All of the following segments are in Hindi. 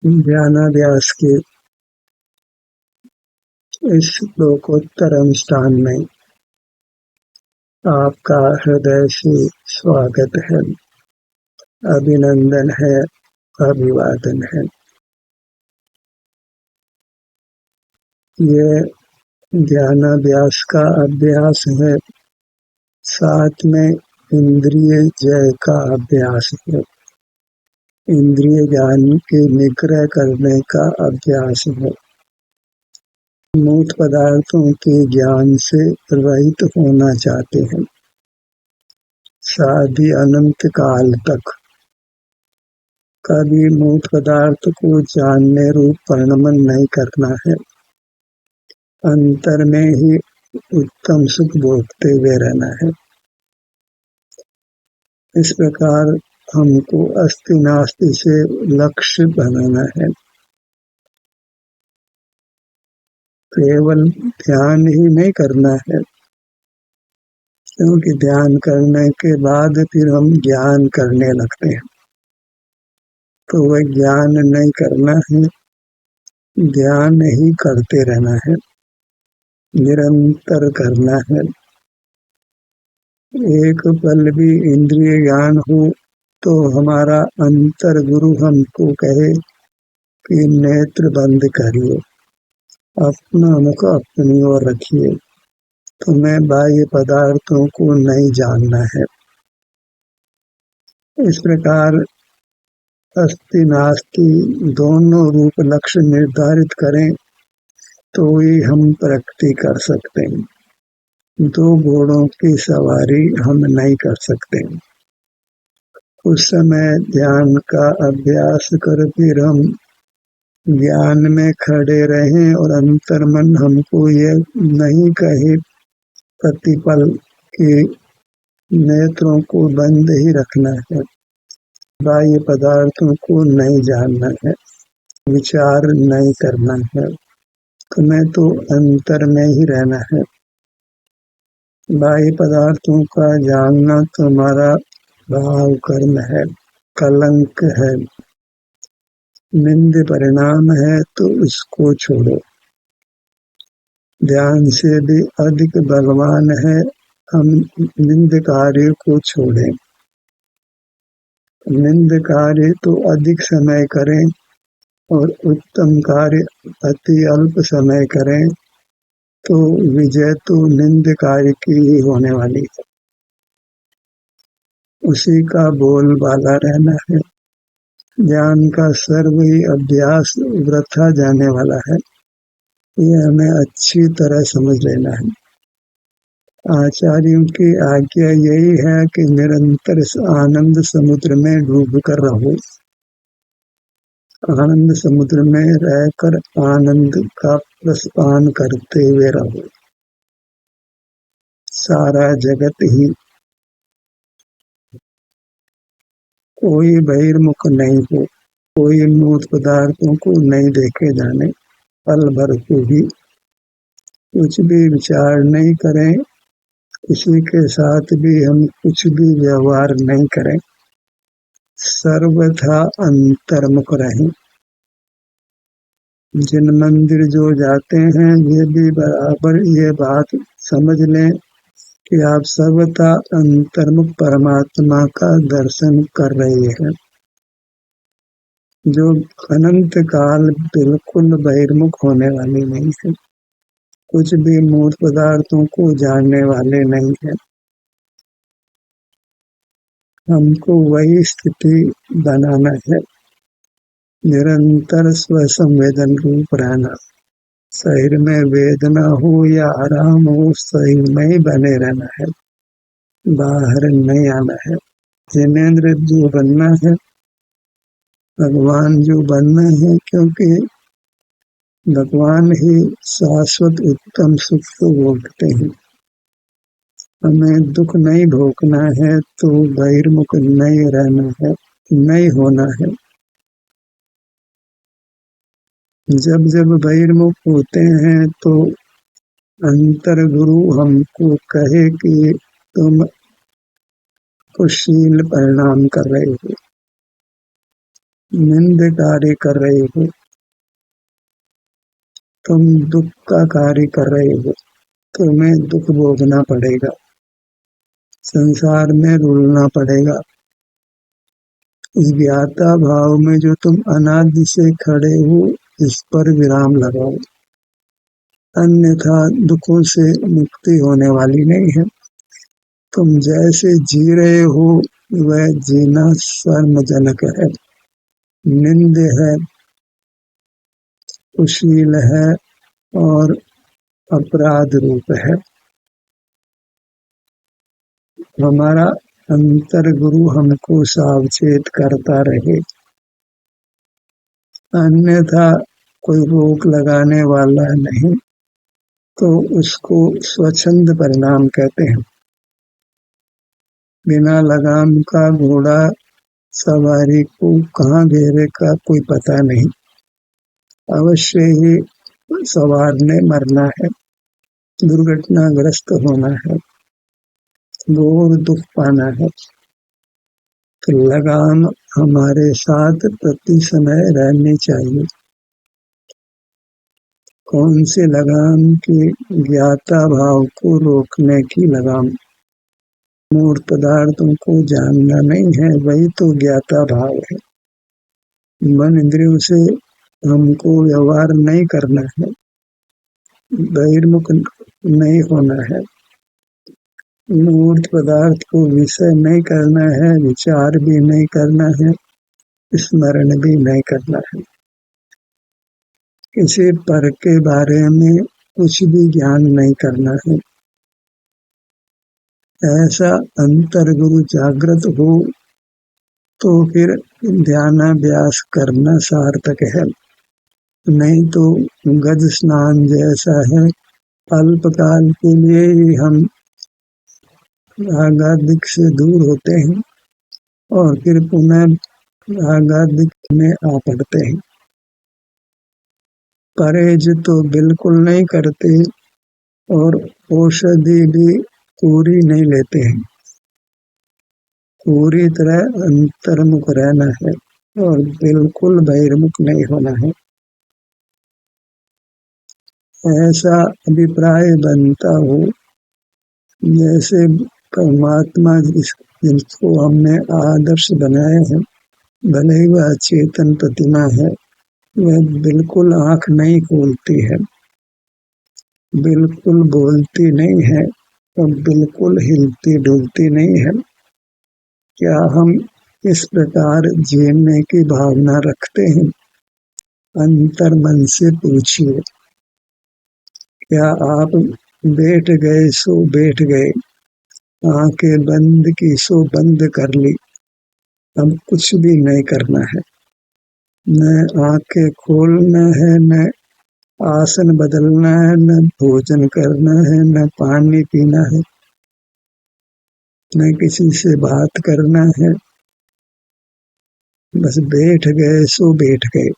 ज्ञानाभ्यास के इस श्लोकोत्तर अनुष्ठान में आपका हृदय से स्वागत है, अभिनंदन है, अभिवादन है। ये ज्ञानाभ्यास का अभ्यास है, साथ में इंद्रिय जय का अभ्यास है, इंद्रिय ज्ञान के निग्रह करने का अभ्यास है, मूर्त पदार्थों के ज्ञान से रहित होना चाहते हैं, शादी अनंत काल तक कभी मूर्त पदार्थ को जानने रूप परिणमन नहीं करना है, अंतर में ही उत्तम सुख भोगते हुए रहना है। इस प्रकार हमको अस्ति नास्ति से लक्ष्य बनाना है। केवल ध्यान ही नहीं करना है, क्योंकि ध्यान करने के बाद फिर हम ज्ञान करने लगते हैं, तो वह ज्ञान नहीं करना है, ध्यान ही करते रहना है, निरंतर करना है। एक पल भी इंद्रिय ज्ञान हो तो हमारा अंतर गुरु हमको कहे कि नेत्र बंद करिए, अपना मुख अपनी ओर रखिए, तुम्हें बाह्य पदार्थों को नहीं जानना है। इस प्रकार अस्ति नास्ति दोनों रूप लक्ष्य निर्धारित करें तो ही हम प्रगति कर सकते हैं। दो घोड़ों की सवारी हम नहीं कर सकते। उस समय ध्यान का अभ्यास कर फिर हम ज्ञान में खड़े रहें और अंतर्मन हमको ये नहीं कहे प्रतिपल के नेत्रों को बंद ही रखना है, बाह्य पदार्थों को नहीं जानना है, विचार नहीं करना है, तुम्हें तो अंतर में ही रहना है। बाह्य पदार्थों का जानना तुम्हारा भाव कर्म है, कलंक है, निंद परिणाम है, तो इसको छोड़ो। ध्यान से भी अधिक बलवान है, हम निंद कार्य को छोड़ें। निंद कार्य तो अधिक समय करें और उत्तम कार्य अति अल्प समय करें, तो विजय तो निंद कार्य की ही होने वाली है। उसी का बोलबाला रहना है। ज्ञान का सर्व ही अभ्यास वृथा जाने वाला है, ये हमें अच्छी तरह समझ लेना है। आचार्यों की आज्ञा यही है कि निरंतर आनंद समुद्र में डूब कर रहो, आनंद समुद्र में रहकर आनंद का प्रस्पान करते हुए रहो। सारा जगत ही कोई बहिर्मुख नहीं हो, कोई मूर्त पदार्थों को नहीं देखे जाने, पल भर को भी कुछ भी विचार नहीं करें, किसी के साथ भी हम कुछ भी व्यवहार नहीं करें, सर्वथा अंतर्मुख रहें। जिन मंदिर जो जाते हैं ये भी बराबर ये बात समझ लें कि आप सर्वथा अंतर्मुख परमात्मा का दर्शन कर रहे हैं, जो अनंत काल बिल्कुल बहिर्मुख होने वाले नहीं है, कुछ भी मूर्त पदार्थों को जानने वाले नहीं है। हमको वही स्थिति बनाना है, निरंतर स्वसंवेदन रूप रहना, शरीर में वेदना हो या आराम हो, शरीर में ही बने रहना है, बाहर नहीं आना है। जिनेंद्र जो बनना है, भगवान जो बनना है, क्योंकि भगवान ही शाश्वत उत्तम सुख को भोगते हैं। हमें दुख नहीं भोगना है तो बहिर्मुख नहीं रहना है, नहीं होना है। जब जब बहिर्मुख होते हैं तो अंतर गुरु हमको कहे कि तुम कुशील परिणाम कर रहे हो, निंद कार्य कर रहे हो, तुम दुख का कार्य कर रहे हो, तुम्हें दुख भोगना पड़ेगा, संसार में रुलना पड़ेगा। इस ज्ञाता भाव में जो तुम अनादि से खड़े हो, इस पर विराम लगाओ, अन्यथा दुखों से मुक्ति होने वाली नहीं है। तुम जैसे जी रहे हो वह जीना शर्मजनक है, निंद है, कुशील है और अपराध रूप है। हमारा अंतर गुरु हमको सावचेत करता रहे, अन्यथा कोई रोक लगाने वाला नहीं तो उसको स्वच्छंद परिणाम कहते हैं। बिना लगाम का घोड़ा सवारी को कहाँ घेरे का कोई पता नहीं, अवश्य ही सवार ने मरना है, दुर्घटनाग्रस्त होना है, घोर दुख पाना है। तो लगाम हमारे साथ प्रति समय रहनी चाहिए। कौन से लगाम की? ज्ञाता भाव को रोकने की लगाम। मूर्त पदार्थों को जानना नहीं है, वही तो ज्ञाता भाव है। मन इंद्रियों से हमको व्यवहार नहीं करना है, बहिर्मुख नहीं होना है, मूर्त पदार्थ को विषय नहीं करना है, विचार भी नहीं करना है, स्मरण भी नहीं करना है। किसी पर के बारे में कुछ भी ज्ञान नहीं करना है। ऐसा अंतर गुरु जागृत हो तो फिर ध्यानाभ्यास करना सार्थक है, नहीं तो गज स्नान जैसा है। अल्पकाल के लिए ही हम रागादिक से दूर होते हैं और फिर पुनः रागादिक में आ पड़ते हैं। परहेज तो बिल्कुल नहीं करते और औषधि भी पूरी नहीं लेते हैं। पूरी तरह अंतर्मुख रहना है और बिल्कुल बहिर्मुख नहीं होना है, ऐसा अभिप्राय बनता हो जैसे परमात्मा जिसको हमने आदर्श बनाया है, भले ही वह चेतन प्रतिमा है, वह बिल्कुल आंख नहीं खोलती है, बिल्कुल बोलती नहीं है और बिल्कुल हिलती डुलती नहीं है। क्या हम इस प्रकार जीने की भावना रखते हैं? अंतर मन से पूछिए। क्या आप बैठ गए सो बैठ गए, आंखें बंद की सो बंद कर ली, अब कुछ भी नहीं करना है, न आंखें खोलना है, न आसन बदलना है, न भोजन करना है, न पानी पीना है, न किसी से बात करना है, बस बैठ गए सो बैठ गए,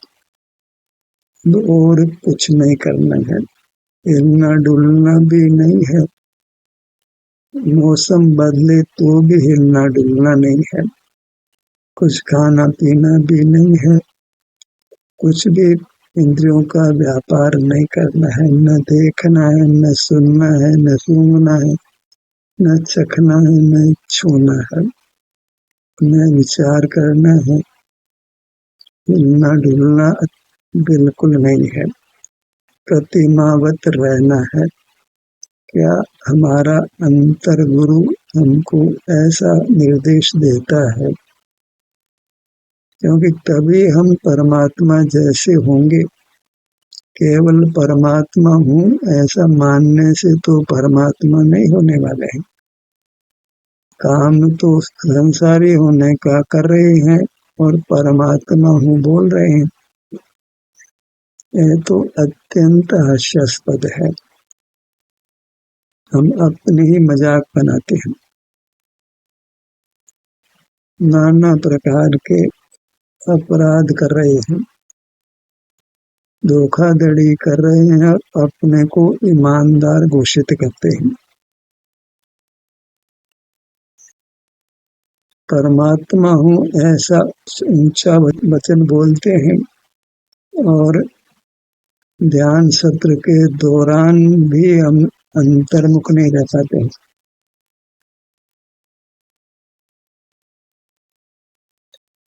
और कुछ नहीं करना है, हिलना डुलना भी नहीं है, मौसम बदले तो भी हिलना डुलना नहीं है, कुछ खाना पीना भी नहीं है, कुछ भी इंद्रियों का व्यापार नहीं करना है, न देखना है, न सुनना है, न सूंघना है, न चखना है, न छूना है, न विचार करना है, हिलना डुलना बिल्कुल नहीं है, प्रतिमावत रहना है। क्या हमारा अंतर गुरु हमको ऐसा निर्देश देता है? क्योंकि तभी हम परमात्मा जैसे होंगे। केवल परमात्मा हूँ ऐसा मानने से तो परमात्मा नहीं होने वाले हैं। काम तो संसारी होने का कर रहे हैं और परमात्मा हूँ बोल रहे हैं, ये तो अत्यंत हास्यास्पद है। हम अपने ही मजाक बनाते हैं, नाना प्रकार के अपराध कर रहे हैं, धोखाधड़ी कर रहे हैं, अपने को ईमानदार घोषित करते हैं। परमात्मा हूँ ऐसा ऊंचा वचन बोलते हैं और ध्यान सत्र के दौरान भी हम अंतर्मुख नहीं रह पाते।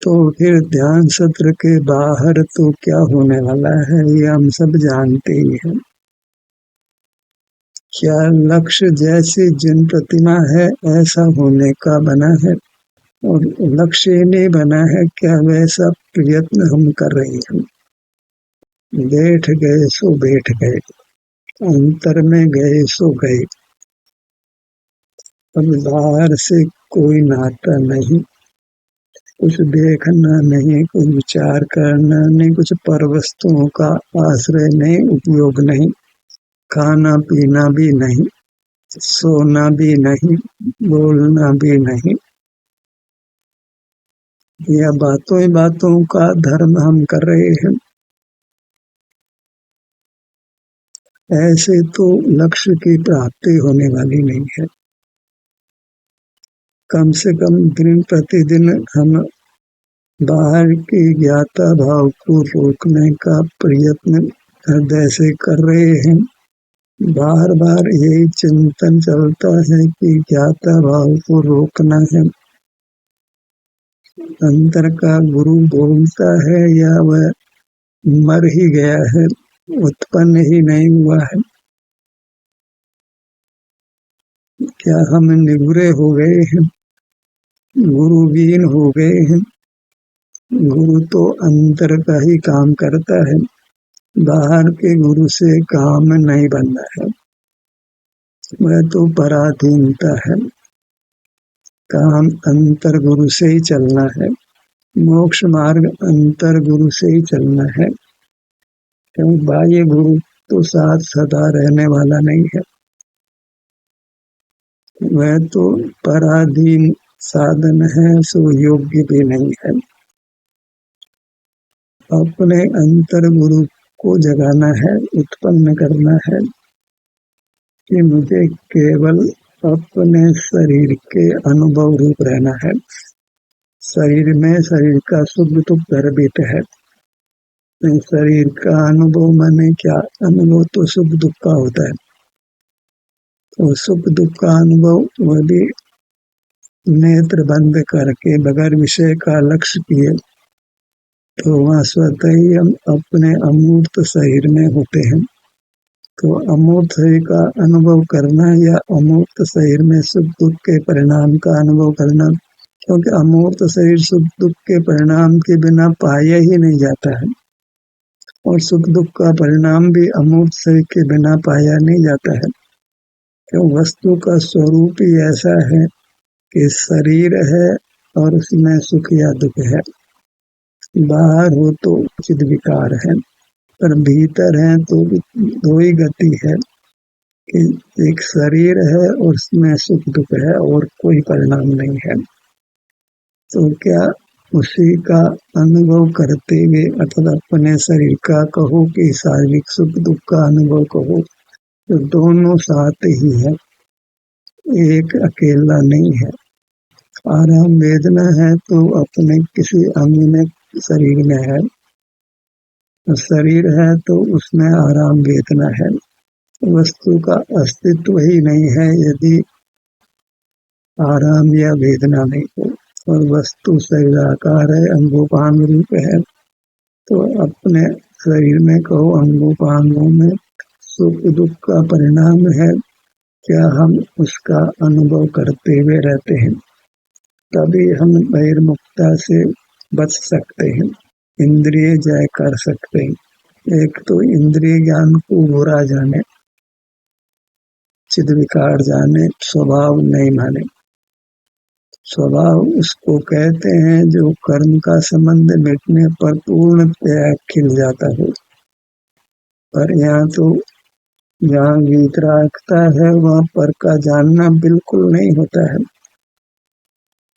तो फिर ध्यान सत्र के बाहर तो क्या होने वाला है ये हम सब जानते ही हैं। क्या लक्ष्य जैसे जिन प्रतिमा है ऐसा होने का बना है और लक्ष्य ही नहीं बना है, क्या वैसा प्रयत्न हम कर रहे हैं। बैठ गए सो बैठ गए, अंतर में गए सो गए, अब बाहर से कोई नाता नहीं, कुछ देखना नहीं, कुछ विचार करना नहीं, कुछ पर वस्तुओं का आश्रय नहीं, उपयोग नहीं, खाना पीना भी नहीं, सोना भी नहीं, बोलना भी नहीं। यह बातों ही बातों का धर्म हम कर रहे हैं। ऐसे तो लक्ष्य की प्राप्ति होने वाली नहीं है। कम से कम दिन प्रतिदिन हम बाहर की ज्ञाता भाव को रोकने का प्रयत्न हृदय से कर रहे हैं। बार बार यही चिंतन चलता है कि ज्ञाता भाव को रोकना है। अंतर का गुरु बोलता है या वह मर ही गया है, उत्पन्न ही नहीं हुआ है। क्या हम निगुरे हो गए हैं, गुरुहीन हो गए हैं। गुरु तो अंतर का ही काम करता है, बाहर के गुरु से काम नहीं बनना है। वह तो पराधीनता है, काम अंतर गुरु से ही चलना है। मोक्ष मार्ग अंतर गुरु से ही चलना है, क्योंकि बाह्य गुरु तो साथ सदा रहने वाला नहीं है। वह तो पराधीन साधन है, सो योग्य भी नहीं है। अपने अंतर गुरु को जगाना है, उत्पन्न करना है कि मुझे केवल अपने शरीर के अनुभव रूप रहना है। शरीर में शरीर का सुख दुख गर्भित है। शरीर का अनुभव माने क्या? अनुभव तो सुख दुख का होता है। तो सुख दुख का अनुभव वह भी नेत्र बंद करके बगैर विषय का लक्ष्य किए तो वहाँ स्वतः ही हम अपने अमूर्त शरीर में होते हैं। तो अमूर्त शरीर का अनुभव करना या अमूर्त शरीर में सुख दुख के परिणाम का अनुभव करना, क्योंकि अमूर्त शरीर सुख दुख के परिणाम के बिना पाया ही नहीं जाता है और सुख दुख का परिणाम भी अमूर्त शरीर के बिना पाया नहीं जाता है। क्यों? वस्तु का स्वरूप ही ऐसा है कि शरीर है और उसमें सुख या दुख है। बाहर हो तो चिद विकार है, पर भीतर है तो दो ही गति है कि एक शरीर है और उसमें सुख दुख है और कोई परिणाम नहीं है। तो क्या उसी का अनुभव करते हुए अथवा अपने शरीर का कहो कि शारीरिक सुख दुख का अनुभव कहो, तो दोनों साथ ही है, एक अकेला नहीं है। आराम वेदना है तो अपने किसी अंग में शरीर में है, शरीर है तो उसमें आराम वेदना है। वस्तु का अस्तित्व ही नहीं है यदि आराम या वेदना नहीं हो। और वस्तु शरीराकार है, अंगोपांग रूप है, तो अपने शरीर में कहो अंगोपांगों में सुख दुख का परिणाम है, क्या हम उसका अनुभव करते हुए रहते हैं? तभी हम बहिर्मुखता से बच सकते हैं, इंद्रिय जय कर सकते हैं। एक तो इंद्रिय ज्ञान को बुरा जाने, चिद विकार जाने, स्वभाव नहीं माने। स्वभाव उसको कहते हैं जो कर्म का संबंध मिटने पर पूर्णतया खिल जाता है। पर यहाँ तो जहाँ वीतरागता है वहाँ पर का जानना बिल्कुल नहीं होता है।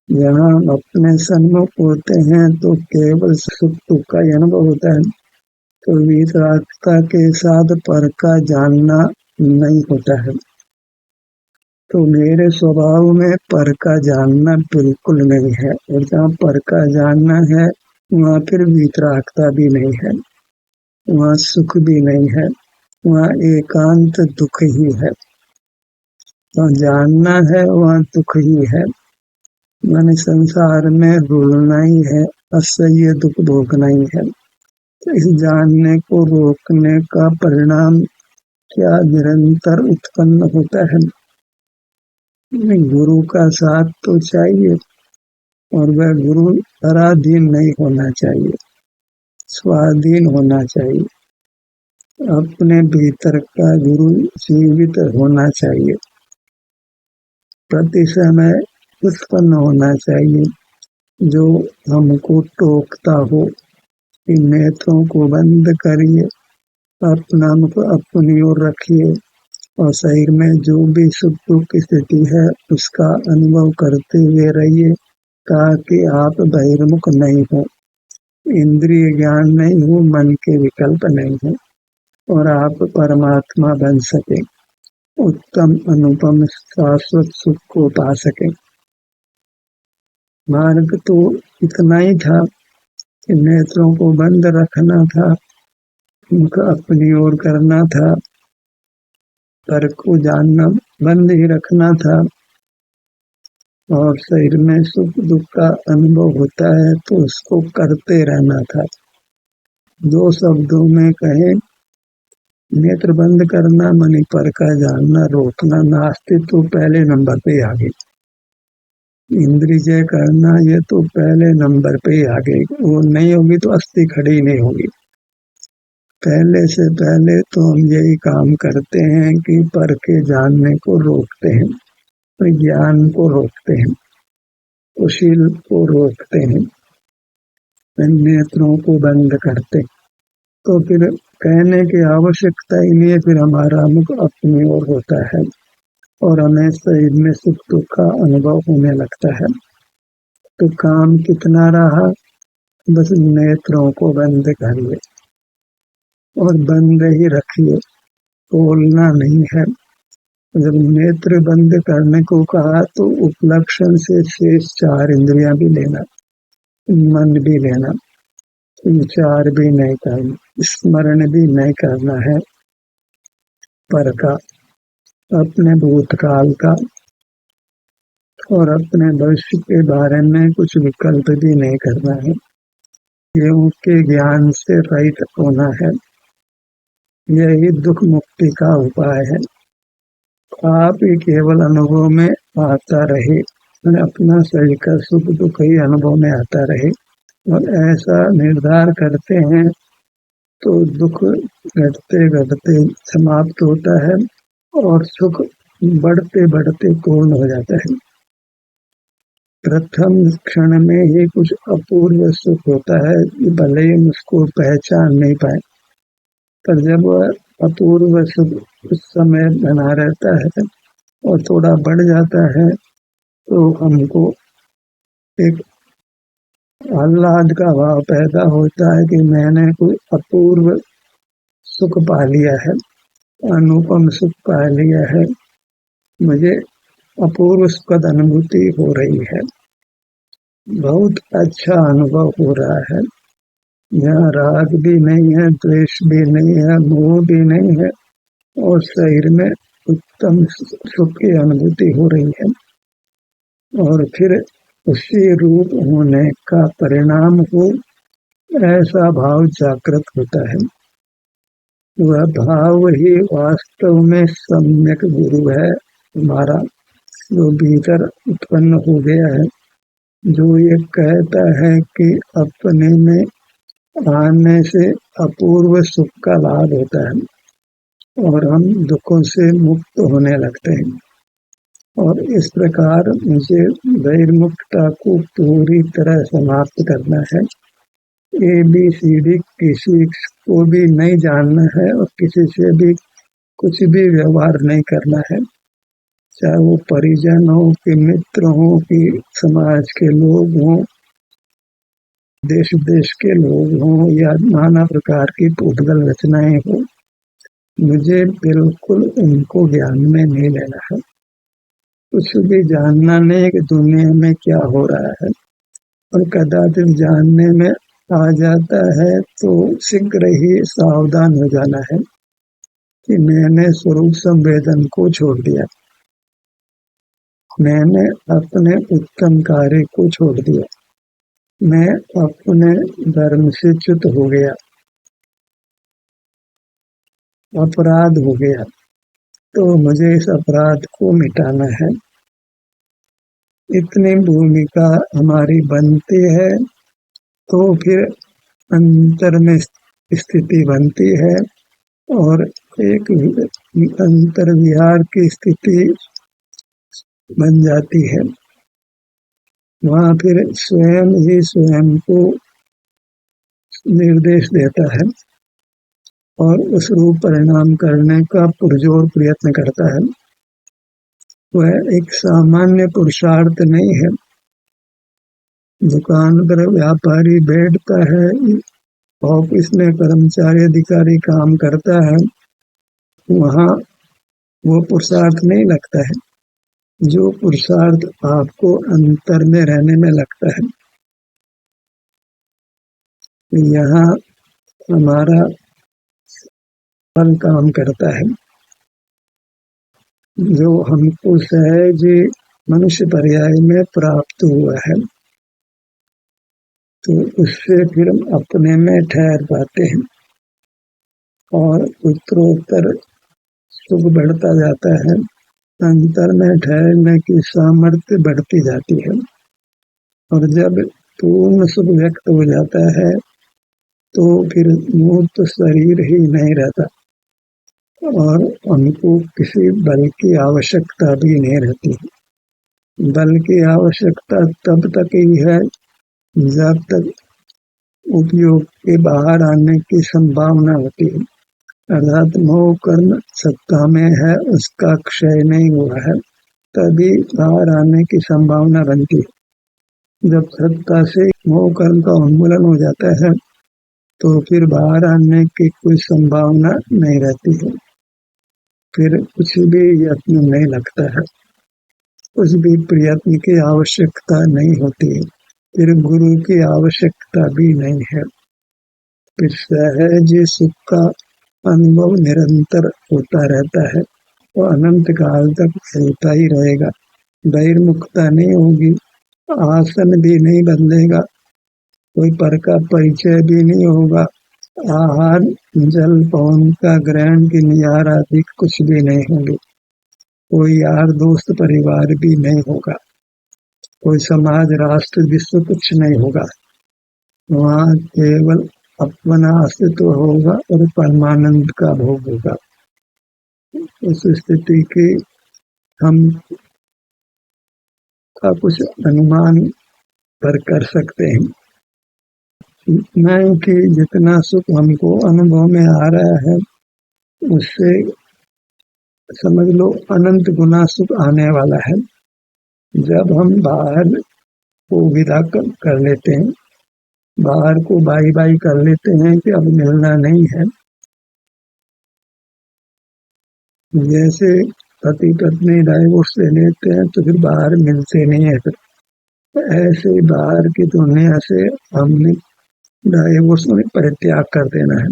यहाँ अपने सन्मुख होते हैं तो केवल सुख दुख का अनुभव होता है, तो वीतरागता के साथ पर का जानना नहीं होता है। तो मेरे स्वभाव में पर का जानना बिल्कुल नहीं है, और जहाँ पर का जानना है वहाँ फिर वीतरागता भी नहीं है, वहाँ सुख भी नहीं है, वहाँ एकांत दुख ही है। तो जानना है वहाँ दुख ही है, माने संसार में रुलना ही है, असह्य दुख भोगना ही है। तो इस जानने को रोकने का परिणाम क्या निरंतर उत्पन्न होता है? गुरु का साथ तो चाहिए, और वह गुरु पराधीन नहीं होना चाहिए, स्वाधीन होना चाहिए। अपने भीतर का गुरु जीवित होना चाहिए, प्रति समय उत्पन्न होना चाहिए, जो हमको टोकता हो कि नेत्रों को बंद करिए, अपना मुख अपनी ओर रखिए, और शरीर में जो भी सुख दुख की स्थिति है उसका अनुभव करते हुए रहिए, ताकि आप बहिर्मुख नहीं हो, इंद्रिय ज्ञान नहीं हो, मन के विकल्प नहीं हो, और आप परमात्मा बन सके, उत्तम अनुपम शाश्वत सुख को पा सके। मार्ग तो इतना ही था कि नेत्रों को बंद रखना था, मुख अपनी ओर करना था, पर को जानना बंद ही रखना था, और शरीर में सुख दुख का अनुभव होता है तो उसको करते रहना था। दो शब्दों में कहें, नेत्र बंद करना मनी पर का जानना, रोकना, नास्ति तो पहले नंबर पे आ गई। इंद्रिय जय करना ये तो पहले नंबर पे आ गई, वो नहीं होगी तो अस्थि खड़ी नहीं होगी। पहले से पहले तो हम यही काम करते हैं कि पर के जानने को रोकते हैं, ज्ञान को रोकते हैं, कुशील को रोकते हैं, नेत्रों को बंद करते। तो फिर कहने की आवश्यकता ही नहीं है, फिर हमारा मुख अपनी ओर होता है और हमें शरीर में सुख दुख का अनुभव होने लगता है। तो काम कितना रहा, बस नेत्रों को बंद करिए और बंद ही रखिए, खोलना नहीं है। जब नेत्र बंद करने को कहा तो उपलक्षण से शेष चार इंद्रियां भी लेना, मन भी लेना, विचार भी नहीं करना, स्मरण भी नहीं करना है पर का, अपने भूतकाल का और अपने भविष्य के बारे में कुछ विकल्प भी नहीं करना है। योग के ज्ञान से रहित होना है, यही दुख मुक्ति का उपाय है। आप ही केवल अनुभव में आता रहे, अपना शरीर का सुख दुख ही अनुभव में आता रहे, और ऐसा निर्धार करते हैं तो दुख घटते घटते समाप्त होता है और सुख बढ़ते बढ़ते पूर्ण हो जाता है। प्रथम क्षण में ही कुछ अपूर्व सुख होता है, भले ही उसको पहचान नहीं पाए, पर जब अपूर्व सुख उस समय बना रहता है और थोड़ा बढ़ जाता है तो हमको एक आह्लाद का भाव पैदा होता है कि मैंने कोई अपूर्व सुख पा लिया है, अनुपम सुख पा लिया है, मुझे अपूर्व सुखद अनुभूति हो रही है, बहुत अच्छा अनुभव हो रहा है। यहाँ राग भी नहीं है, द्वेष भी नहीं है, मोह भी नहीं है, और शरीर में उत्तम सुख की अनुभूति हो रही है। और फिर उसी रूप होने का परिणाम हो, ऐसा भाव जागृत होता है। वह भाव ही वास्तव में सम्यक गुरु है हमारा, जो भीतर उत्पन्न हो गया है, जो ये कहता है कि अपने में आने से अपूर्व सुख का लाभ होता है और हम दुखों से मुक्त होने लगते हैं। और इस प्रकार मुझे बहिर्मुखता को पूरी तरह समाप्त करना है। ABCD किसी को भी नहीं जानना है और किसी से भी कुछ भी व्यवहार नहीं करना है, चाहे वो परिजन हो कि मित्र हो कि समाज के लोग हों, देश विदेश के लोग हों, या नाना प्रकार की पूतगल रचनाएं हो, मुझे बिल्कुल उनको ज्ञान में नहीं लेना है। कुछ भी जानना नहीं कि दुनिया में क्या हो रहा है, और कदाचित जानने में आ जाता है तो शीघ्र ही सावधान हो जाना है कि मैंने स्वरूप संवेदन को छोड़ दिया, मैंने अपने उत्तम कार्य को छोड़ दिया, मैं अपने धर्म से च्युत हो गया, अपराध हो गया, तो मुझे इस अपराध को मिटाना है। इतनी भूमिका हमारी बनती है तो फिर अंतर में स्थिति बनती है और एक अंतर विहार की स्थिति बन जाती है। वहाँ फिर स्वयं ही स्वयं को निर्देश देता है और उस रूप परिणाम करने का पुरजोर प्रयत्न करता है। वह एक सामान्य पुरुषार्थ नहीं है। दुकान पर व्यापारी बैठता है, ऑफिस में कर्मचारी अधिकारी काम करता है, वहाँ वो पुरुषार्थ नहीं लगता है। जो पुरुषार्थ आपको अंतर में रहने में लगता है, यहाँ हमारा फल काम करता है। जो हमको सहज मनुष्य पर्याय में प्राप्त हुआ है, तो उससे फिर हम अपने में ठहर पाते हैं और उत्तरोत्तर सुख बढ़ता जाता है। अंतर में ठहरने की सामर्थ्य बढ़ती जाती है और जब पूर्ण सुख व्यक्त हो जाता है तो फिर मूर्त शरीर ही नहीं रहता और हमको किसी बल की आवश्यकता भी नहीं रहती। बल की आवश्यकता तब तक ही है जब तक उपयोग के बाहर आने की संभावना होती है, अर्थात मोह कर्म सत्ता में है, उसका क्षय नहीं हुआ है, तभी बाहर आने की संभावना बनती है। जब सत्ता से मोह कर्म का उन्मूलन हो जाता है तो फिर बाहर आने की कोई संभावना नहीं रहती है, फिर कुछ भी यत्न नहीं लगता है, कुछ भी प्रयत्न की आवश्यकता नहीं होती है, फिर गुरु की आवश्यकता भी नहीं है। फिर सहज सुख का अनुभव निरंतर होता रहता है और अनंत काल तक होता ही रहेगा। बहिर्मुखता नहीं होगी, आसन भी नहीं बदलेगा, कोई पर का परिचय भी नहीं होगा, आहार जल पवन का ग्रहण की निहार आदि कुछ भी नहीं होंगे, कोई यार दोस्त परिवार भी नहीं होगा, कोई समाज राष्ट्र विश्व कुछ नहीं होगा। वहाँ केवल अपना अस्तित्व होगा और परमानंद का भोग होगा। उस स्थिति की हम का कुछ अनुमान पर कर सकते हैं, नहीं कि जितना सुख हमको अनुभव में आ रहा है उससे समझ लो अनंत गुना सुख आने वाला है। जब हम बाहर को विदा कर लेते हैं, बाहर को बाई बाई कर लेते हैं कि अब मिलना नहीं है, जैसे पति पत्नी डाइवोर्स ले लेते हैं तो फिर बाहर मिलते नहीं है, फिर ऐसे बाहर की दुनिया से हमने डाइवोर्स में परित्याग कर देना है,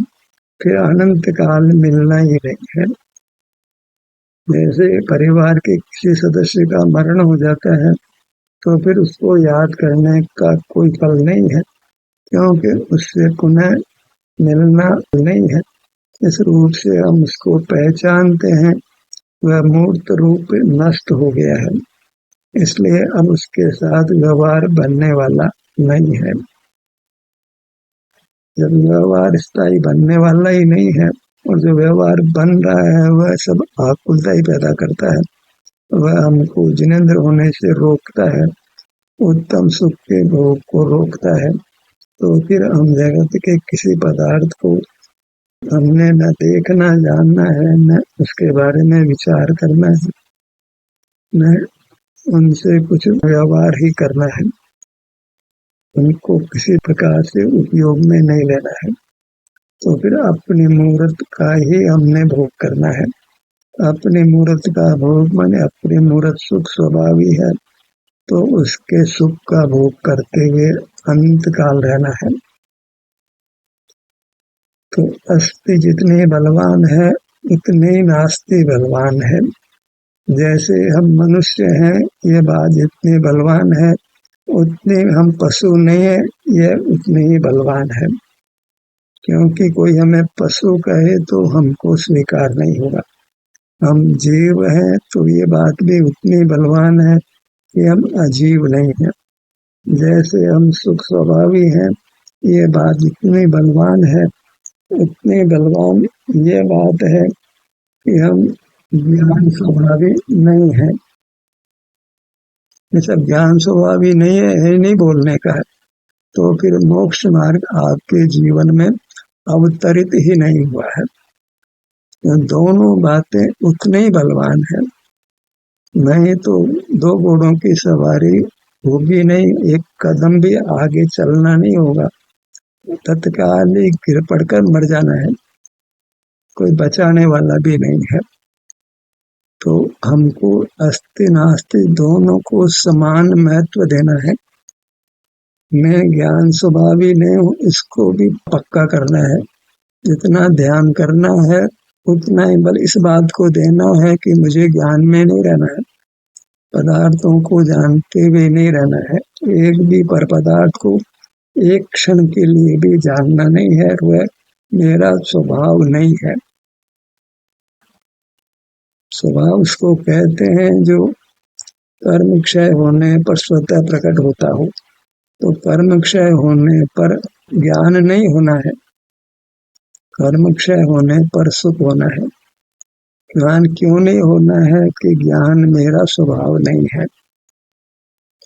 फिर अनंत काल मिलना ही नहीं है। जैसे परिवार के किसी सदस्य का मरण हो जाता है तो फिर उसको याद करने का कोई फल नहीं है, क्योंकि उससे पुनः मिलना नहीं है। इस रूप से हम उसको पहचानते हैं, वह मूर्त रूप नष्ट हो गया है, इसलिए अब उसके साथ व्यवहार बनने वाला नहीं है। जब व्यवहार स्थायी बनने वाला ही नहीं है और जो व्यवहार बन रहा है वह सब आकुलता ही पैदा करता है, वह हमको जिनेंद्र होने से रोकता है, उत्तम सुख के भोग को रोकता है, तो फिर हम जगत के किसी पदार्थ को हमने न देखना जानना है, न उसके बारे में विचार करना है, न उनसे कुछ व्यवहार ही करना है, उनको किसी प्रकार से उपयोग में नहीं लेना है, तो फिर अपनी मूर्त का ही हमने भोग करना है। अपने मूर्त का भोग माने अपने मूर्त सुख स्वभावी है, तो उसके सुख का भोग करते हुए अनंत काल रहना है। तो अस्थि जितने बलवान है उतने नास्ति बलवान है। जैसे हम मनुष्य हैं, ये बात जितने बलवान है उतने हम पशु नहीं है, ये उतने ही बलवान है। क्योंकि कोई हमें पशु कहे तो हमको स्वीकार नहीं होगा। हम जीव हैं तो ये बात भी उतनी बलवान है कि हम अजीब नहीं हैं। जैसे हम सुख स्वभावी हैं, ये बात जितनी बलवान है उतनी बलवान ये बात है कि हम ज्ञान स्वभावी नहीं है। ये सब ज्ञान स्वभावी नहीं है नहीं बोलने का है, तो फिर मोक्ष मार्ग आपके जीवन में अवतरित ही नहीं हुआ है। तो दोनों बातें उतने ही बलवान है, नहीं तो दो घोड़ों की सवारी होगी नहीं, एक कदम भी आगे चलना नहीं होगा, तत्काल ही गिर पड़कर मर जाना है, कोई बचाने वाला भी नहीं है। तो हमको अस्ति नास्ति दोनों को समान महत्व देना है। मैं ज्ञान स्वभावी नहीं हूँ, इसको भी पक्का करना है। जितना ध्यान करना है उतना ही बल इस बात को देना है कि मुझे ज्ञान में नहीं रहना है, पदार्थों को जानते हुए नहीं रहना है। एक भी पर पदार्थ को एक क्षण के लिए भी जानना नहीं है, वह मेरा स्वभाव नहीं है। स्वभाव उसको कहते हैं जो कर्म क्षय होने पर स्वतः प्रकट होता हो। तो कर्म क्षय होने पर ज्ञान नहीं होना है, कर्म क्षय होने पर सुख होना है। ज्ञान क्यों नहीं होना है कि ज्ञान मेरा स्वभाव नहीं है।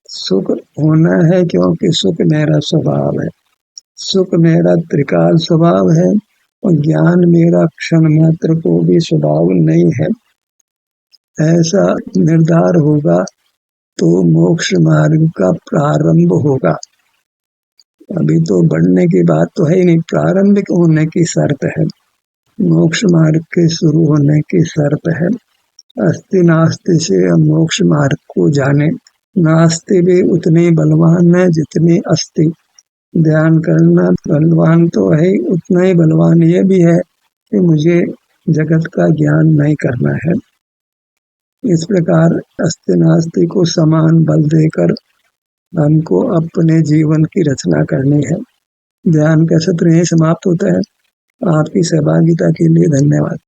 सुख होना है क्योंकि सुख मेरा स्वभाव है। सुख मेरा त्रिकाल स्वभाव है और ज्ञान मेरा क्षण मात्र को भी स्वभाव नहीं है। ऐसा निर्धार होगा तो मोक्ष मार्ग का प्रारंभ होगा। अभी तो बढ़ने की बात तो है ही नहीं, प्रारंभिक होने की शर्त है, मोक्ष मार्ग के शुरू होने की शर्त है। अस्ति नास्ति से मोक्ष मार्ग को जाने। नास्ति भी उतने बलवान है जितनी अस्ति। ध्यान करना बलवान तो है, उतना ही बलवान ये भी है कि मुझे जगत का ज्ञान नहीं करना है। इस प्रकार अस्ति नास्ति को समान बल देकर हमको अपने जीवन की रचना करनी है। ध्यान का सत्र यही समाप्त होता है। आपकी सहभागिता के लिए धन्यवाद।